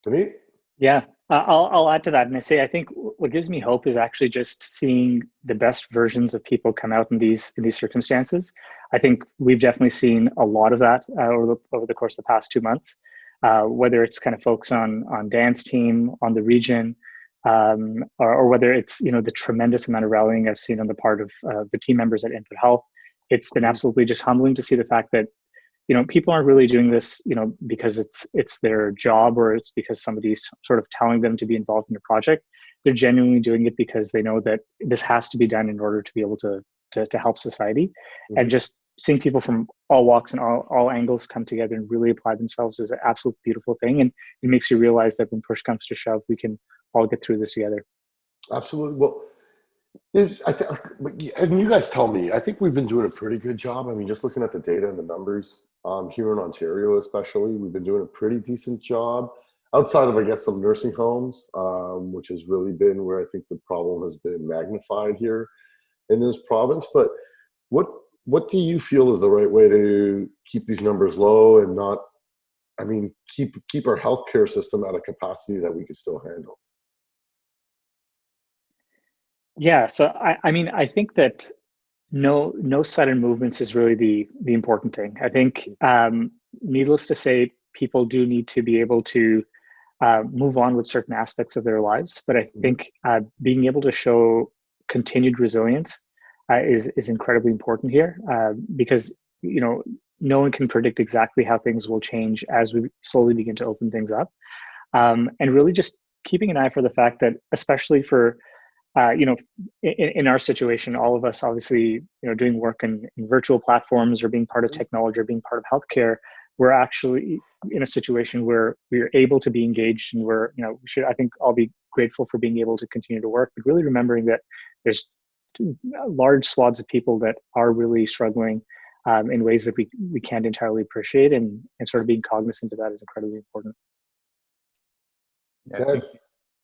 Puneet? Yeah, I'll add to that. And I say, I think what gives me hope is actually just seeing the best versions of people come out in these circumstances. I think we've definitely seen a lot of that over the course of the past 2 months, whether it's kind of folks on Dan's team, on the region, or whether it's, the tremendous amount of rallying I've seen on the part of the team members at InputHealth. It's been absolutely just humbling to see the fact that, people aren't really doing this, because it's their job or it's because somebody's sort of telling them to be involved in the project. They're genuinely doing it because they know that this has to be done in order to be able to help society. Mm-hmm. And just seeing people from all walks and all angles come together and really apply themselves is an absolute beautiful thing. And it makes you realize that when push comes to shove, we can all get through this together. Absolutely. Well, and you guys tell me, I think we've been doing a pretty good job. I mean, just looking at the data and the numbers here in Ontario, especially, we've been doing a pretty decent job outside of, I guess, some nursing homes, which has really been where I think the problem has been magnified here in this province. But what do you feel is the right way to keep these numbers low and not, I mean, keep our healthcare system at a capacity that we can still handle? Yeah, so I mean, I think that no sudden movements is really the important thing. I think, needless to say, people do need to be able to move on with certain aspects of their lives. But I think being able to show continued resilience is incredibly important here, because no one can predict exactly how things will change as we slowly begin to open things up, and really just keeping an eye for the fact that, especially for in our situation, all of us obviously, doing work in virtual platforms or being part of technology or being part of healthcare, we're actually in a situation where we're able to be engaged, and we should, I think, all be grateful for being able to continue to work, but really remembering that there's large swaths of people that are really struggling in ways that we can't entirely appreciate, and sort of being cognizant of that is incredibly important.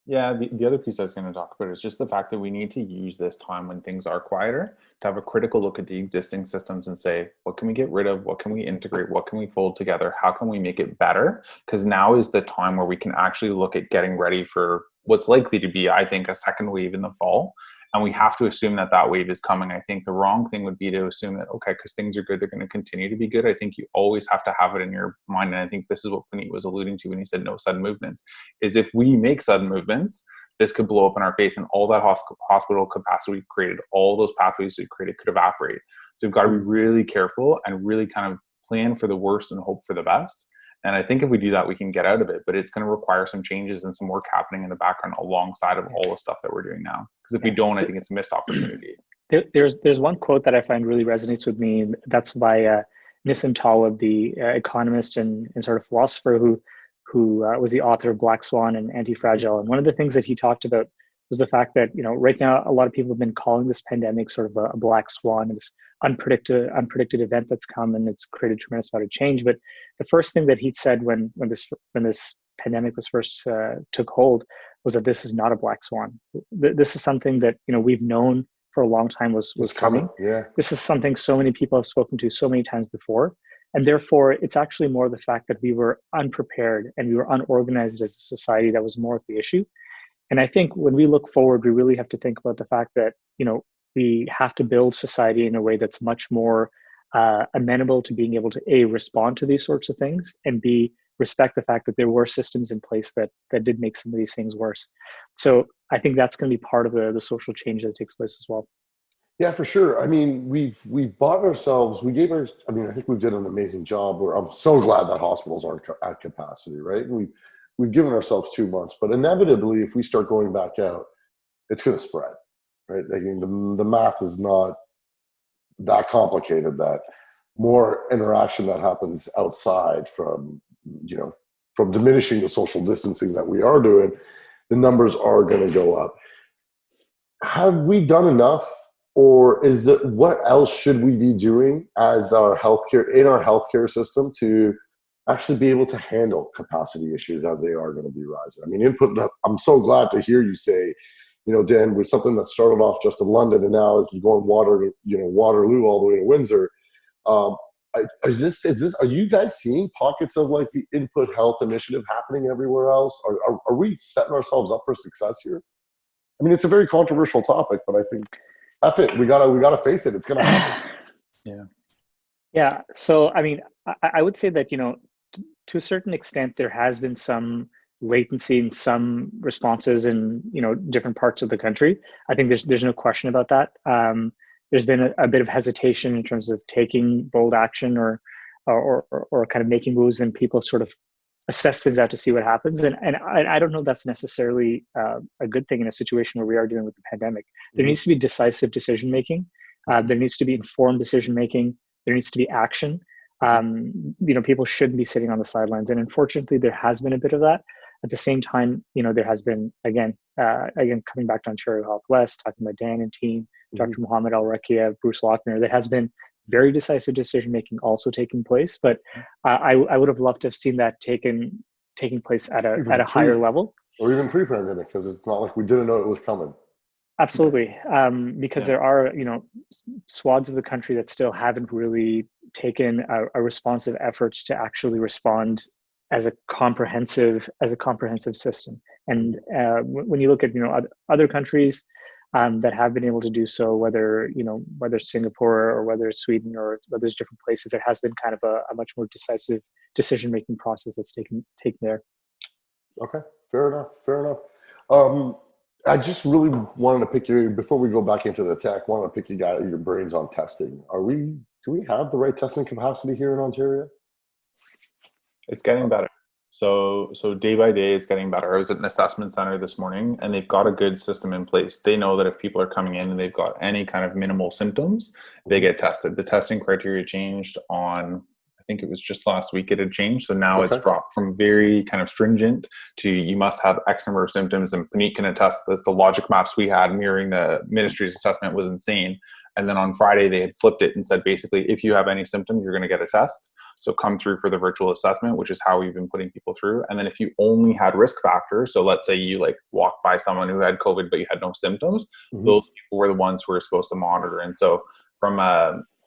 Yeah, the other piece I was going to talk about is just the fact that we need to use this time when things are quieter to have a critical look at the existing systems and say, what can we get rid of? What can we integrate? What can we fold together? How can we make it better? Because now is the time where we can actually look at getting ready for what's likely to be, I think, a second wave in the fall. And we have to assume that that wave is coming. I think the wrong thing would be to assume that, okay, because things are good, they're going to continue to be good. I think you always have to have it in your mind. And I think this is what Puneet was alluding to when he said no sudden movements, is if we make sudden movements, this could blow up in our face, and all that hospital capacity we created, all those pathways we created could evaporate. So we've got to be really careful and really kind of plan for the worst and hope for the best. And I think if we do that, we can get out of it, but it's going to require some changes and some work happening in the background alongside of all the stuff that we're doing now. Because if we don't, I think it's a missed opportunity. There's one quote that I find really resonates with me. That's by Nissim Taleb, the economist and sort of philosopher who was the author of Black Swan and Anti-Fragile. And one of the things that he talked about was the fact that, right now, a lot of people have been calling this pandemic sort of a black swan, and this unpredicted event that's come, and it's created a tremendous amount of change. But the first thing that he said when this pandemic was first took hold was that this is not a black swan. This is something that, we've known for a long time was coming. Yeah. This is something so many people have spoken to so many times before. And therefore, it's actually more the fact that we were unprepared and we were unorganized as a society that was more of the issue. And I think when we look forward, we really have to think about the fact that, we have to build society in a way that's much more amenable to being able to, A, respond to these sorts of things, and B, respect the fact that there were systems in place that did make some of these things worse. So I think that's going to be part of the social change that takes place as well. Yeah, for sure. I mean, we've bought ourselves, I think we've done an amazing job where I'm so glad that hospitals aren't at capacity, right? We've given ourselves 2 months, but inevitably, if we start going back out, it's going to spread, right? I mean, the math is not that complicated, that more interaction that happens outside from diminishing the social distancing that we are doing, the numbers are going to go up. Have we done enough? Or what else should we be doing as in our healthcare system to actually be able to handle capacity issues as they are going to be rising? I mean, I'm so glad to hear you say, Dan, with something that started off just in London and now is going Waterloo all the way to Windsor. Are you guys seeing pockets of like the InputHealth initiative happening everywhere else? Are we setting ourselves up for success here? I mean, it's a very controversial topic, but I think, F it, we gotta face it. It's gonna happen. Yeah. So I mean, I would say that, to a certain extent, there has been some latency in some responses in different parts of the country. I think there's no question about that. There's been a bit of hesitation in terms of taking bold action or kind of making moves, and people sort of assess things out to see what happens. And I don't know if that's necessarily a good thing in a situation where we are dealing with the pandemic. There needs to be decisive decision-making. There needs to be informed decision-making. There needs to be action. People shouldn't be sitting on the sidelines. And unfortunately, there has been a bit of that. At the same time, there has been, again, coming back to Ontario Health West, talking about Dan and team, Dr. Mohammed Al-Rakia, Bruce Lochner, there has been very decisive decision-making also taking place. But I would have loved to have seen that taken taking place at a higher level. Or even pre-pandemic, because it's not like we didn't know it was coming. Absolutely. Because there are, swaths of the country that still haven't really taken a responsive effort to actually respond as a comprehensive system. And when you look at, other countries that have been able to do so, whether it's Singapore or whether it's Sweden or whether it's different places, there has been kind of a much more decisive decision-making process that's taken there. Okay, fair enough. I just really wanted to pick you, before we go back into the tech, wanted to pick your brains on testing. Do we have the right testing capacity here in Ontario? It's getting better. So day by day, it's getting better. I was at an assessment center this morning, and they've got a good system in place. They know that if people are coming in and they've got any kind of minimal symptoms, they get tested. The testing criteria changed on, I think it was just last week it had changed. So now it's dropped from very kind of stringent to you must have X number of symptoms. And Puneet can attest this. The logic maps we had mirroring the ministry's assessment was insane. And then on Friday, they had flipped it and said, basically, if you have any symptoms, you're going to get a test. So come through for the virtual assessment, which is how we've been putting people through. And then if you only had risk factors, so let's say you walked by someone who had COVID, but you had no symptoms, those people were the ones who were supposed to monitor. And so from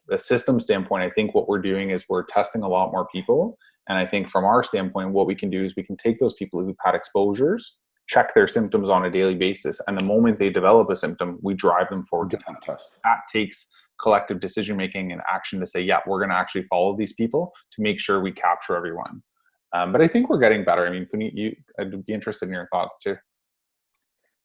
the system standpoint, I think what we're doing is we're testing a lot more people. And I think from our standpoint, what we can do is we can take those people who've had exposures, check their symptoms on a daily basis. And the moment they develop a symptom, we drive them forward to test. That takes collective decision-making and action to say, yeah, we're going to actually follow these people to make sure we capture everyone. But I think we're getting better. I mean, Puneet, I'd be interested in your thoughts too.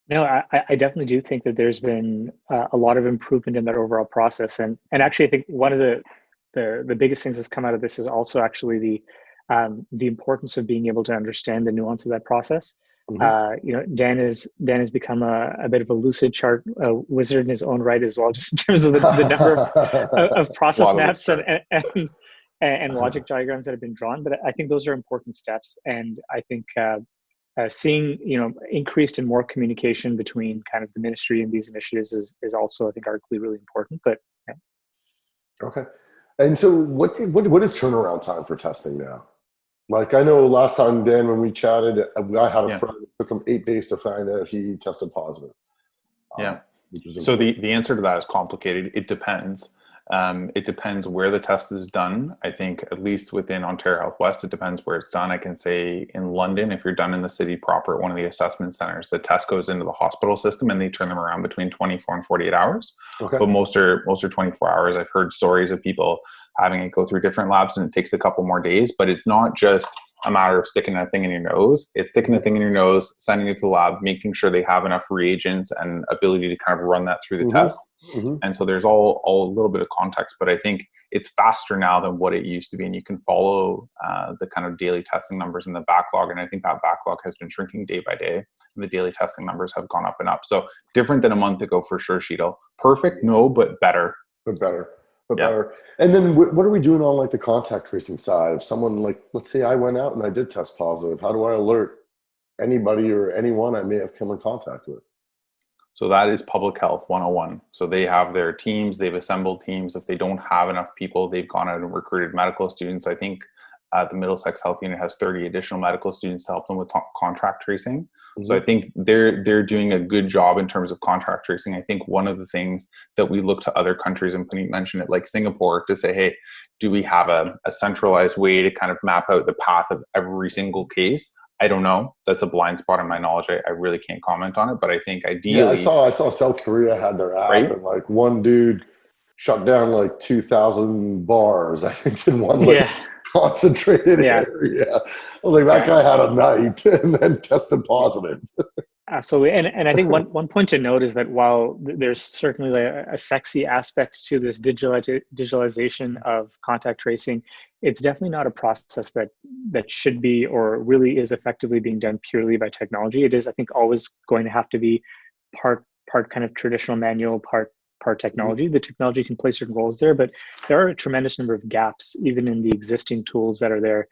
No, I definitely do think that there's been a lot of improvement in that overall process. And actually, I think one of the biggest things that's come out of this is also actually the importance of being able to understand the nuance of that process. Dan has become a bit of a lucid chart wizard in his own right as well, just in terms of the number of process maps and logic diagrams that have been drawn. But I think those are important steps, and I think seeing increased and more communication between kind of the ministry and these initiatives is also, I think, arguably really important. But yeah. Okay, and so what is turnaround time for testing now? Like, I know last time, Dan, when we chatted, I had a friend, it took him 8 days to find out he tested positive. So the answer to that is complicated. It depends. It depends where the test is done. I think at least within Ontario Health West, it depends where it's done. I can say in London, if you're done in the city proper at one of the assessment centers, the test goes into the hospital system and they turn them around between 24 and 48 hours. Okay. But most are 24 hours. I've heard stories of people having it go through different labs and it takes a couple more days, but it's not just a matter of sticking a thing in your nose. It's sticking a thing in your nose, sending it to the lab, making sure they have enough reagents and ability to kind of run that through the test. And so there's all a little bit of context, but I think it's faster now than what it used to be. And you can follow the kind of daily testing numbers in the backlog. And I think that backlog has been shrinking day by day. And the daily testing numbers have gone up and up. So different than a month ago for sure, Sheetal. Perfect? No, but better. Better. And then what are we doing on the contact tracing side? If someone let's say I went out and I did test positive, how do I alert anybody or anyone I may have come in contact with? So that is public health 101. So they have their teams, they've assembled teams. If they don't have enough people, they've gone out and recruited medical students. I think the Middlesex Health Unit has 30 additional medical students to help them with contact tracing. So I think they're doing a good job in terms of contact tracing. I think one of the things that we look to other countries, and Puneet mentioned it, like Singapore, to say, hey, do we have a centralized way to kind of map out the path of every single case? I don't know. That's a blind spot in my knowledge. I really can't comment on it, but I think ideally... Yeah, I saw South Korea had their app, right? And one dude shut down 2,000 bars, I think, in one concentrated area. I was that guy had a night and then tested positive. Absolutely. And I think one point to note is that while there's certainly a sexy aspect to this digitalization of contact tracing, it's definitely not a process that should be or really is effectively being done purely by technology. It is, I think, always going to have to be part kind of traditional manual, part technology. The technology can play certain roles there, but there are a tremendous number of gaps even in the existing tools that are there.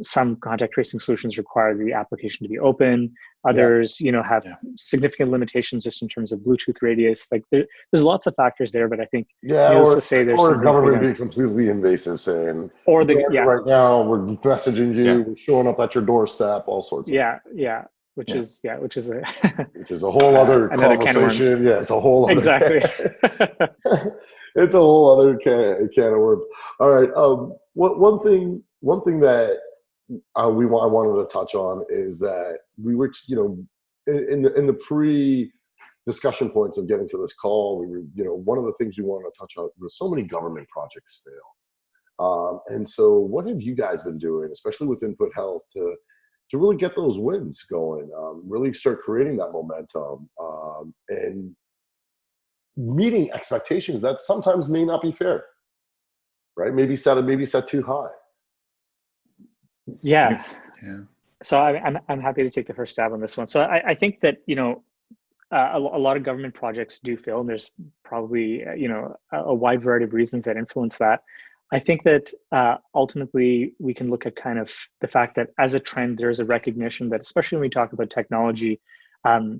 Some contact tracing solutions require the application to be open. Others, have significant limitations just in terms of Bluetooth radius. Like there's lots of factors there, but I think needless to say, there's or government being completely invasive, saying, or right now we're messaging you, we're showing up at your doorstep, all sorts of things. Which is a which is a whole other conversation. Yeah, it's a whole other exactly. It's a whole other can of worms. All right. One thing that I wanted to touch on is that we were, in the pre-discussion points of getting to this call, we were, one of the things we wanted to touch on was so many government projects fail. And so what have you guys been doing, especially with InputHealth, to really get those wins going, really start creating that momentum, and meeting expectations that sometimes may not be fair, right? Maybe set too high. Yeah. So I'm happy to take the first stab on this one. So I think that, a lot of government projects do fail, and there's probably, a wide variety of reasons that influence that. I think that ultimately we can look at kind of the fact that as a trend, there's a recognition that, especially when we talk about technology,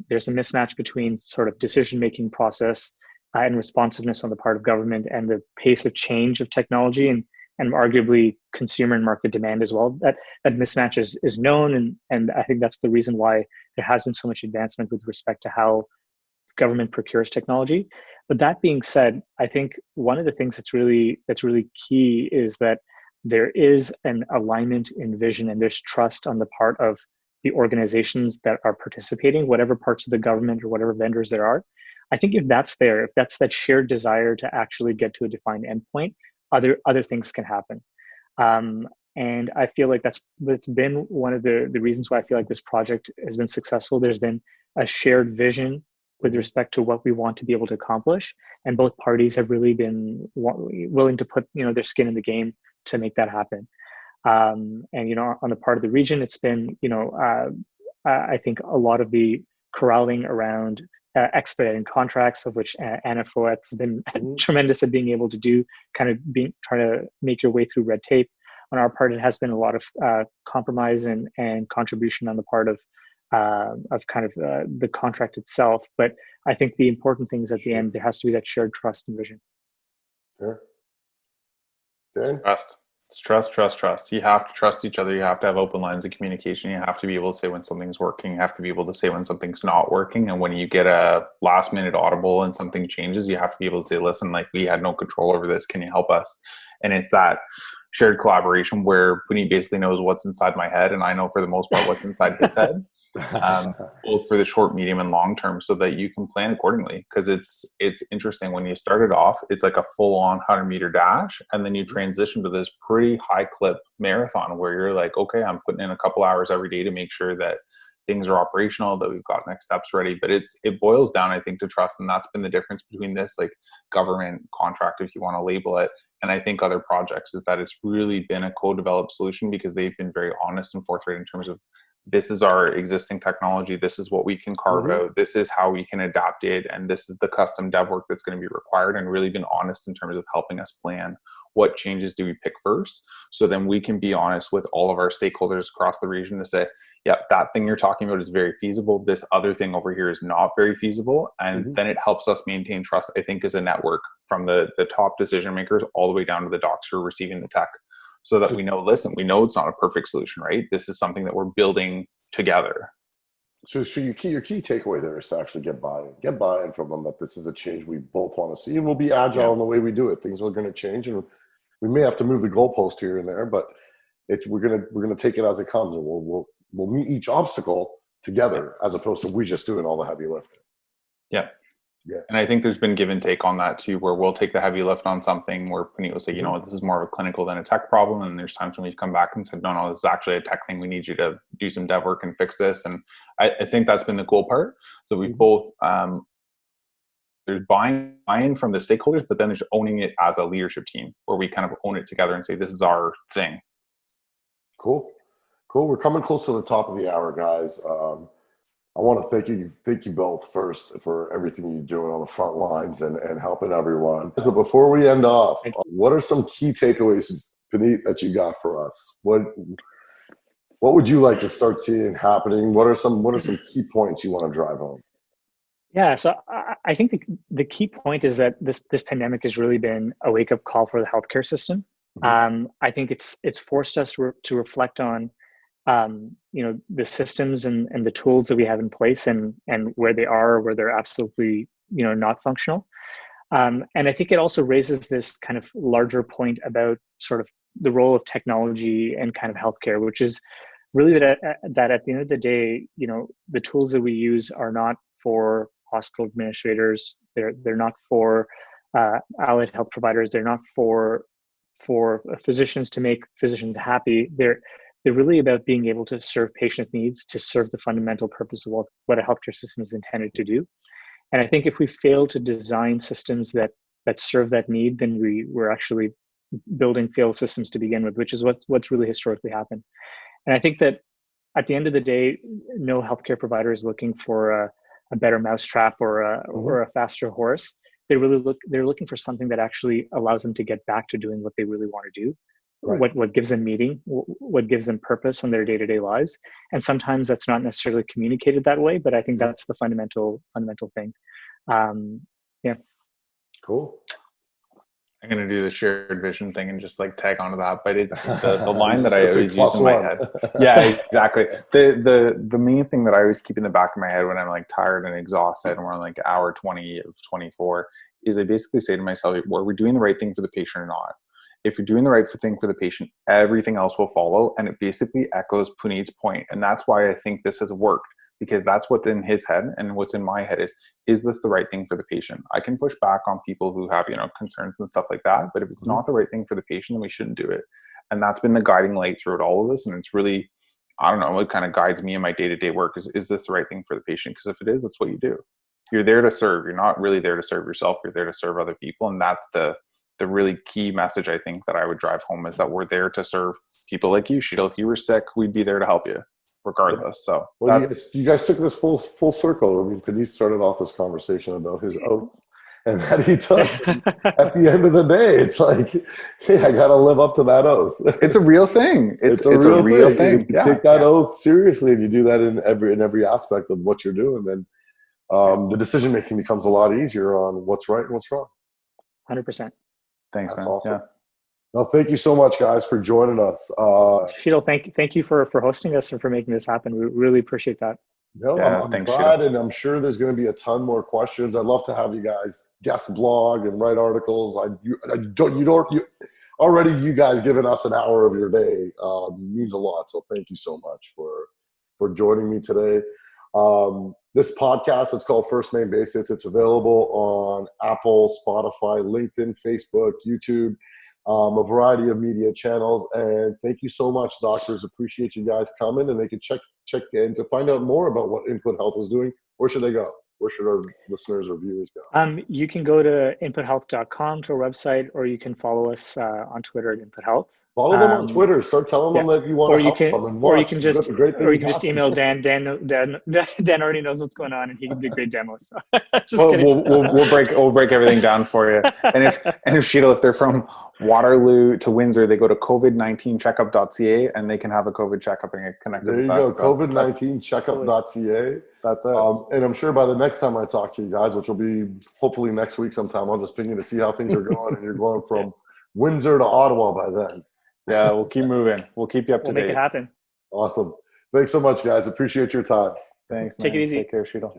there's a mismatch between sort of decision-making process and responsiveness on the part of government and the pace of change of technology and arguably consumer and market demand as well. That mismatch is known, and I think that's the reason why there has been so much advancement with respect to how government procures technology. But that being said, I think one of the things that's really key is that there is an alignment in vision and there's trust on the part of the organizations that are participating, whatever parts of the government or whatever vendors there are. I think if that's that shared desire to actually get to a defined endpoint, other things can happen. And I feel like that's been one of the reasons why I feel like this project has been successful. There's been a shared vision with respect to what we want to be able to accomplish, and both parties have really been willing to put their skin in the game to make that happen. And on the part of the region, it's been I think a lot of the corralling around expediting contracts, of which Anna Foet's been tremendous at being able to do, trying to make your way through red tape. On our part, it has been a lot of compromise and contribution on the part of the contract itself. But I think the important thing is at the end, there has to be that shared trust and vision. Sure. Dan? Trust. You have to trust each other. You have to have open lines of communication. You have to be able to say when something's working. You have to be able to say when something's not working. And when you get a last minute audible and something changes, you have to be able to say, listen, like, we had no control over this. Can you help us? And it's that shared collaboration where Puneet basically knows what's inside my head, and I know for the most part what's inside his head, both for the short, medium, and long term, so that you can plan accordingly. Because it's interesting, when you start it off, it's like a full-on 100-meter dash, and then you transition to this pretty high-clip marathon where you're like, okay, I'm putting in a couple hours every day to make sure that things are operational, that we've got next steps ready. But it boils down, I think, to trust, and that's been the difference between this like government contract, if you want to label it, and I think other projects, is that it's really been a co-developed solution, because they've been very honest and forthright in terms of, this is our existing technology, this is what we can carve out, this is how we can adapt it, and this is the custom dev work that's going to be required, and really been honest in terms of helping us plan what changes do we pick first, so then we can be honest with all of our stakeholders across the region to say, yeah, that thing you're talking about is very feasible, this other thing over here is not very feasible. And then it helps us maintain trust, I think, as a network, from the top decision makers all the way down to the docs who are receiving the tech, so that we know, listen, we know it's not a perfect solution, right? This is something that we're building together. So your key takeaway there is to actually get buy-in from them, that this is a change we both want to see, and we'll be agile in the way we do it. Things are going to change, and we may have to move the goalpost here and there, but we're gonna take it as it comes, and we'll meet each obstacle together, as opposed to we just doing all the heavy lifting. Yeah. And I think there's been give and take on that too, where we'll take the heavy lift on something where Puneet will say, you know what, this is more of a clinical than a tech problem. And there's times when we've come back and said, no, this is actually a tech thing. We need you to do some dev work and fix this. And I think that's been the cool part. So we both, there's buy-in from the stakeholders, but then there's owning it as a leadership team, where we kind of own it together and say, this is our thing. Cool. We're coming close to the top of the hour, guys. I want to thank you both first for everything you're doing on the front lines and helping everyone. But before we end off, what are some key takeaways, Puneet, that you got for us? What would you like to start seeing happening? What are some key points you want to drive home? Yeah, so I think the key point is that this pandemic has really been a wake-up call for the healthcare system. I think it's forced us to reflect on the systems and the tools that we have in place and where they are, where they're absolutely not functional. And I think it also raises this kind of larger point about sort of the role of technology and kind of healthcare, which is really that at the end of the day, the tools that we use are not for hospital administrators. They're not for allied health providers. They're not for physicians to make physicians happy. They're really about being able to serve patient needs, to serve the fundamental purpose of what a healthcare system is intended to do. And I think if we fail to design systems that serve that need, then we're actually building failed systems to begin with, which is what's really historically happened. And I think that at the end of the day, no healthcare provider is looking for a better mousetrap or a faster horse. They're looking for something that actually allows them to get back to doing what they really want to do, right. What gives them meaning, what gives them purpose on their day-to-day lives. And sometimes that's not necessarily communicated that way, but I think that's the fundamental thing. Yeah. Cool. I'm going to do the shared vision thing and just like tag onto that, but it's the line that I always use in my head. Yeah, exactly. The main thing that I always keep in the back of my head when I'm like tired and exhausted and we're on like hour 20 of 24 is I basically say to myself, are we doing the right thing for the patient or not? If you're doing the right thing for the patient, everything else will follow. And it basically echoes Puneet's point. And that's why I think this has worked, because that's what's in his head and what's in my head is this the right thing for the patient? I can push back on people who have, concerns and stuff like that. But if it's not the right thing for the patient, then we shouldn't do it. And that's been the guiding light throughout all of this. And it's really, I don't know, what kind of guides me in my day-to-day work is this the right thing for the patient? Because if it is, that's what you do. You're there to serve. You're not really there to serve yourself. You're there to serve other people. And that's the really key message I think that I would drive home is that we're there to serve people like you, Sheetal. If you were sick, we'd be there to help you regardless. So you guys took this full circle. I mean, Puneet started off this conversation about his oath and that he took. At the end of the day, it's like, hey, I got to live up to that oath. It's a real thing. It's a real thing. You take that oath seriously and you do that in every aspect of what you're doing, then the decision making becomes a lot easier on what's right and what's wrong. 100%. Thanks, That's man. awesome. Yeah. Well, thank you so much, guys, for joining us. Sheetal, thank you for hosting us and for making this happen. We really appreciate that. No, I'm glad, and I'm sure there's going to be a ton more questions. I'd love to have you guys guest blog and write articles. Already you guys giving us an hour of your day means a lot. So thank you so much for joining me today. This podcast, it's called First Name Basis. It's available on Apple, Spotify, LinkedIn, Facebook, YouTube, a variety of media channels. And thank you so much, doctors. Appreciate you guys coming. And they can check in to find out more about what InputHealth is doing. Where should they go? Where should our listeners or viewers go? You can go to inputhealth.com to our website, or you can follow us on Twitter at InputHealth. Follow them on Twitter. Start telling them that you want to help them and watch. Or you can just email Dan. Dan already knows what's going on, and he can do great demos. So. We'll break everything down for you. And if Sheetal, if they're from Waterloo to Windsor, they go to covid19checkup.ca and they can have a COVID checkup and get connected. There you go, covid19checkup.ca. That's it. And I'm sure by the next time I talk to you guys, which will be hopefully next week sometime, I'll just ping you to see how things are going, and you're going from Windsor to Ottawa by then. Yeah, we'll keep moving. We'll keep you up to date. We'll make it happen. Awesome. Thanks so much, guys. Appreciate your time. Thanks, man. Take it easy. Take care, Sheetal.